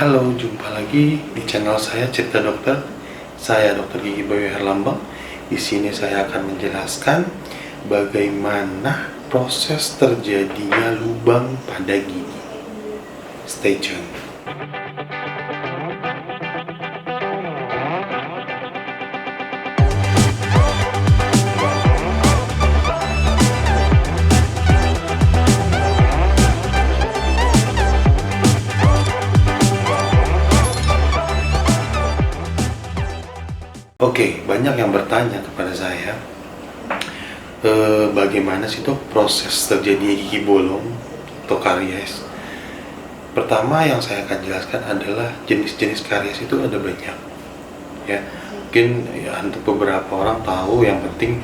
Halo, jumpa lagi di channel saya Cerita Dokter. Saya Dr. Gigi Bayu Herlambang. Di sini saya akan menjelaskan bagaimana proses terjadinya lubang pada gigi. Stay tune. Oke, banyak yang bertanya kepada saya, bagaimana sih dok proses terjadinya gigi bolong atau karies? Pertama yang saya akan jelaskan adalah jenis-jenis karies itu ada banyak. Ya, mungkin ya, untuk beberapa orang tahu, yang penting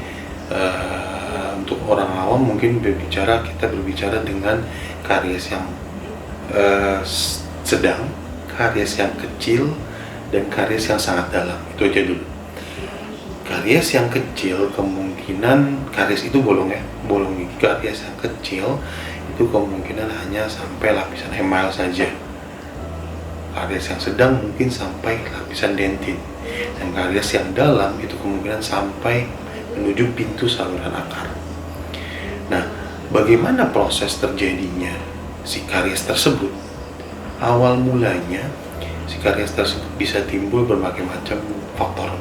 untuk orang awam mungkin kita berbicara dengan karies yang sedang, karies yang kecil, dan karies yang sangat dalam. Itu aja dulu. Karies yang kecil kemungkinan karies itu bolong gigi. Karies yang kecil itu kemungkinan hanya sampai lapisan emal saja. Karies yang sedang mungkin sampai lapisan dentin, dan karies yang dalam itu kemungkinan sampai menuju pintu saluran akar. Nah, bagaimana proses terjadinya si karies tersebut? Awal mulanya si karies tersebut bisa timbul berbagai macam faktor.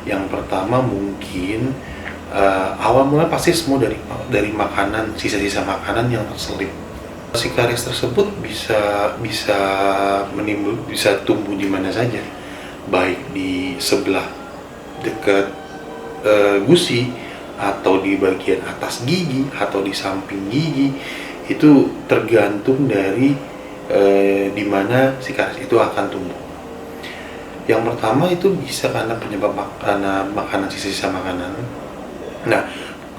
Yang pertama mungkin awal mula pasti semua dari makanan, sisa-sisa makanan yang terselip. Si karies tersebut bisa tumbuh di mana saja, baik di sebelah dekat gusi, atau di bagian atas gigi, atau di samping gigi. Itu tergantung dari di mana si karies itu akan tumbuh. Yang pertama itu bisa karena penyebab makanan, sisa-sisa makanan. Nah,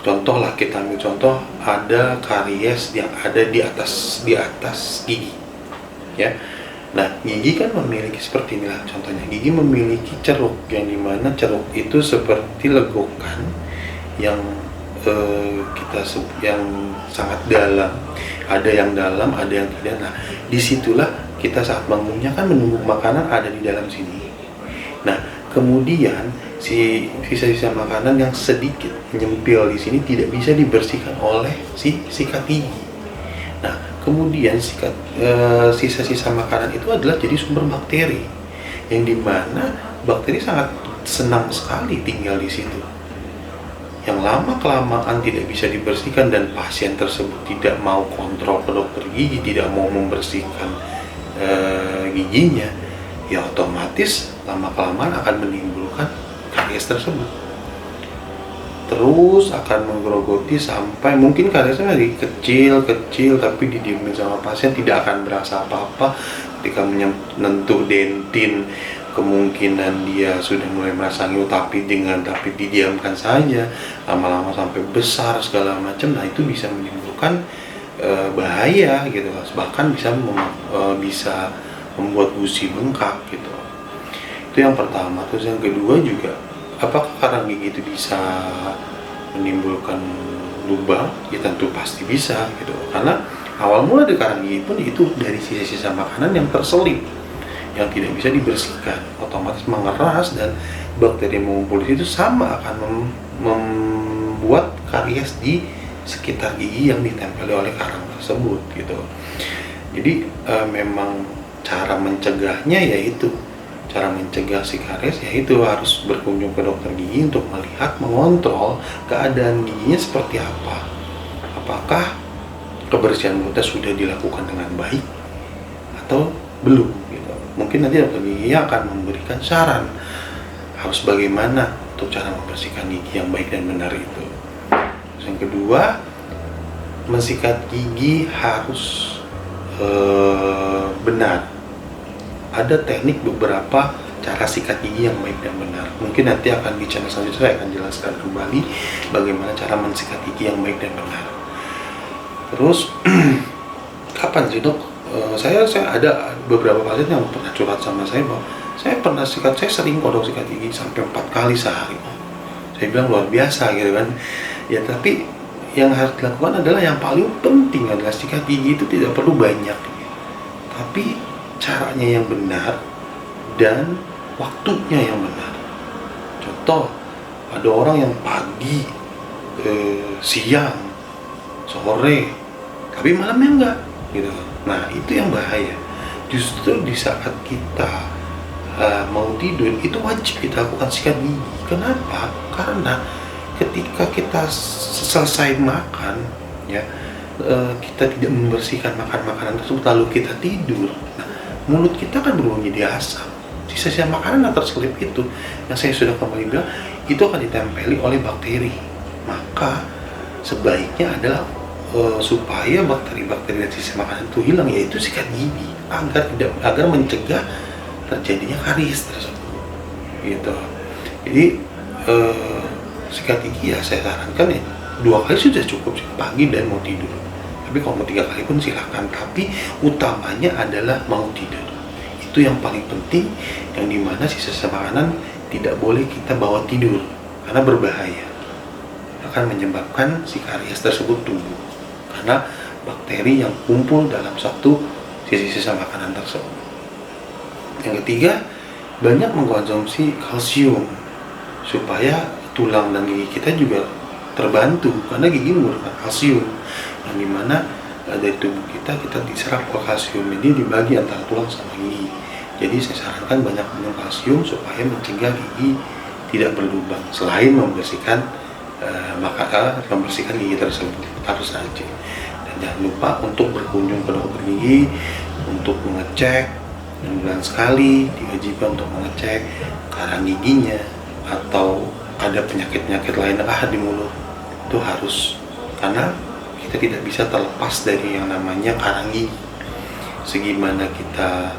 contoh lah, kita ambil contoh, ada karies yang ada di atas gigi, ya. Nah, gigi kan memiliki seperti inilah contohnya. Gigi memiliki ceruk, yang dimana ceruk itu seperti legokan yang kita sebut yang sangat dalam. Ada yang dalam, ada yang tidak. Nah, disitulah kita saat mengunyah kan menumbuk makanan ada di dalam sini. Nah, kemudian si sisa-sisa makanan yang sedikit nyempil di sini tidak bisa dibersihkan oleh si sikat gigi. Nah, kemudian sisa-sisa makanan itu adalah jadi sumber bakteri, yang dimana bakteri sangat senang sekali tinggal di situ. Yang lama-kelamaan tidak bisa dibersihkan dan pasien tersebut tidak mau kontrol ke dokter gigi, tidak mau membersihkan giginya, ya otomatis lama-kelamaan akan menimbulkan karies tersebut. Terus akan menggerogoti sampai mungkin kariesnya dari kecil tapi didiemin sama pasien, tidak akan berasa apa-apa. Ketika menyentuh dentin, kemungkinan dia sudah mulai merasa ngilu, tapi didiamkan saja, lama-lama sampai besar segala macam. Nah, itu bisa menimbulkan bahaya gitu, bahkan bisa membuat gusi bengkak gitu. Itu yang pertama. Terus yang kedua juga, apakah karang gigi itu bisa menimbulkan lubang? Ya tentu pasti bisa gitu, karena awal mula dari karang gigi pun itu dari sisa-sisa makanan yang terselip, yang tidak bisa dibersihkan, otomatis mengeras, dan bakteri yang mengumpul di situ sama akan membuat karies di sekitar gigi yang ditempeli oleh karang tersebut gitu. Jadi memang cara mencegahnya cara mencegah si karies yaitu harus berkunjung ke dokter gigi untuk melihat, mengontrol keadaan giginya seperti apa. Apakah kebersihan mulutnya sudah dilakukan dengan baik atau belum gitu. Mungkin nanti dokter gigi akan memberikan saran harus bagaimana untuk cara membersihkan gigi yang baik dan benar itu. Terus yang kedua, mensikat gigi harus benar. Ada teknik beberapa cara sikat gigi yang baik dan benar. Mungkin nanti akan di channel selanjutnya saya akan jelaskan kembali bagaimana cara mensikat gigi yang baik dan benar. Terus kapan sih dok? Saya ada beberapa pasien yang pernah curhat sama saya bahwa saya sering kodok sikat gigi sampai 4 kali sehari. Saya bilang luar biasa gitu kan. Ya, tapi yang harus dilakukan adalah, yang paling penting adalah sikat gigi itu tidak perlu banyak, tapi caranya yang benar dan waktunya yang benar. Contoh, ada orang yang pagi, siang, sore, tapi malamnya enggak, gitu. Nah, itu yang bahaya. Justru di saat kita mau tidur, itu wajib kita lakukan sikat gigi. Kenapa? Karena ketika kita selesai makan, ya, kita tidak membersihkan makanan tersebut lalu kita tidur, nah, mulut kita kan berubah menjadi asam. Sisa-sisa makanan yang terselip itu, yang saya sudah kembali bilang, itu akan ditempeli oleh bakteri. Maka sebaiknya adalah supaya bakteri-bakteri dan sisa makanan itu hilang, yaitu sikat gigi agar mencegah terjadinya karies tersebut, gitu. Jadi sikat gigi ya saya sarankan ya 2 kali sudah cukup sih, pagi dan mau tidur. Tapi kalau mau 3 kali pun silakan. Tapi utamanya adalah mau tidur. Itu yang paling penting, yang dimana sisa-sisa makanan tidak boleh kita bawa tidur karena berbahaya, akan menyebabkan si karies tersebut tumbuh karena bakteri yang kumpul dalam satu sisa-sisa makanan tersebut. Yang ketiga, banyak mengkonsumsi kalsium supaya tulang dan gigi kita juga terbantu, karena gigi menggunakan kalsium yang dimana dari tubuh kita diserap kalsium ini dibagi antara tulang sama gigi. Jadi saya sarankan banyak minum kalsium supaya mencegah gigi tidak berlubang, selain membersihkan membersihkan gigi tersebut harus rajin. Dan jangan lupa untuk berkunjung ke dokter gigi untuk mengecek 6 bulan sekali, diwajibkan untuk mengecek karang giginya atau ada penyakit-penyakit lain di mulut. Itu harus, karena kita tidak bisa terlepas dari yang namanya karang gigi. Segimana kita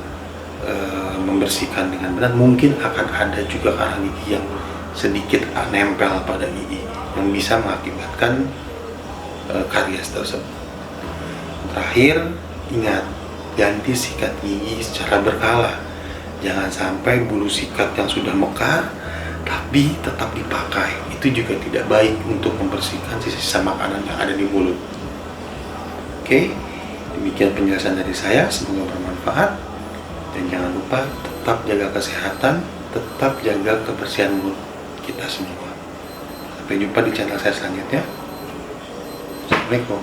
membersihkan dengan benar, mungkin akan ada juga karang gigi yang sedikit nempel pada gigi yang bisa mengakibatkan karies tersebut. Terakhir, ingat, ganti sikat gigi secara berkala. Jangan sampai bulu sikat yang sudah mekar tapi tetap dipakai. Itu juga tidak baik untuk membersihkan sisa-sisa makanan yang ada di mulut. Oke, demikian penjelasan dari saya, semoga bermanfaat. Dan jangan lupa tetap jaga kesehatan, tetap jaga kebersihan mulut kita semua. Sampai jumpa di channel saya selanjutnya. Assalamualaikum.